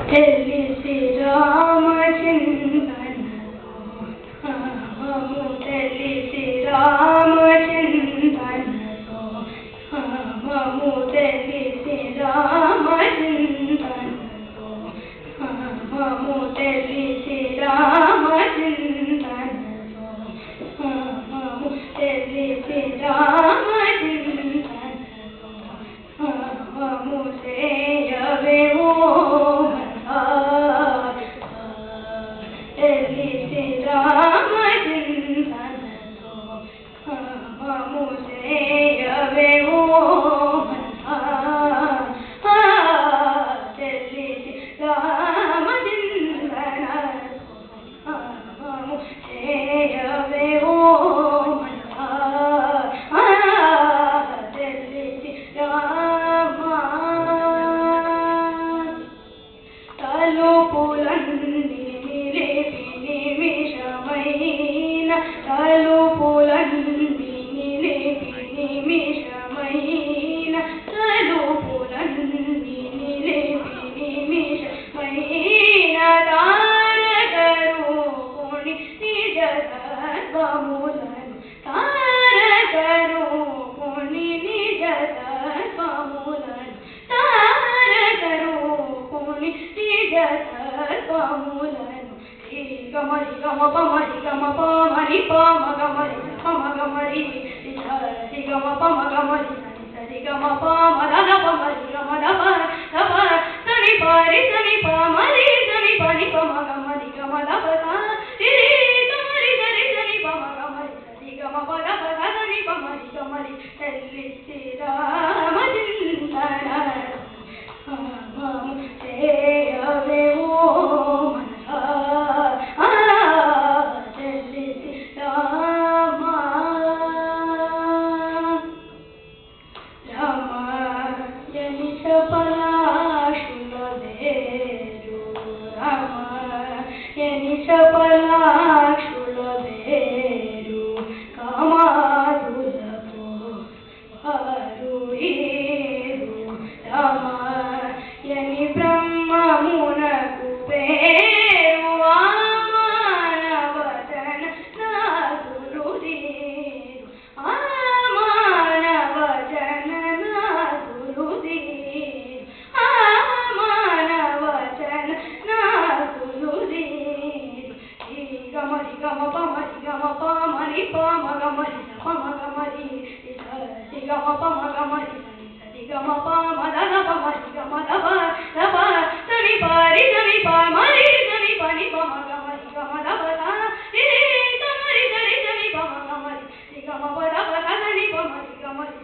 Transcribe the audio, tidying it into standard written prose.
తెలిసి రామచింతనలో నామము తెలిసి రామచింతనలో నామము తెలిసి రామచింతనలో నామము తెలిసి రామచింతనలో నామము తెలిసి రామచింతనలో నామము చేయవే ఓ తెలిసి రామచింతనలో నామము చేయవే ఓ తెలిసి రామచింతనలో నామము చేయవే ఓ తెలిసి తలుపులన్నీ నిలిపి నిమిషమైన తలుపులన్నీ నిలిపి నిమిషమైన తలుపులన్నీ నిలిపి నిమిషమైన తారకరూపుని నిజ సర్వములను తారకరూపుని నిజ సర్వములను తారకరూపుని నిజ సర్వములను గమరి గమ పమరి గమ పమరి పమ గమరి పమ గమరి సరి గమ పమ గమరి సరి గమ పమ దద పమరి గమ దప దప సని పరి సని పమరి సని పని పమ గమరి గమ దప రి గమరి సరి సని పమ గమరి సరి గమ పద పద సని పమరి గమరి తెలిసి రామచింతనలో నామము చేయవే ఓ తెలిసి రామయని సపలాశుల వేరు రామయని సపలాశుల వేరు కామాదులపు వారు ఏరు రామయని బ్రహ్మమునకు పేరు మానవజన నాదులు దేరు మానవజన నాదులు దేరు మానవజన నాదులు దేరు గమరి గమ పమరి గమ పమరి పమ గమరి పమ గమరి సరి గమ పమ గమరి సరి గమ పమ దద పమరి గమ దప దప సని పరి సని పమరి సని పని పమ గమరి గమ దప రి గమరి సరి సని పమ గమరి రి గమ పద పద సని పమరి గమరి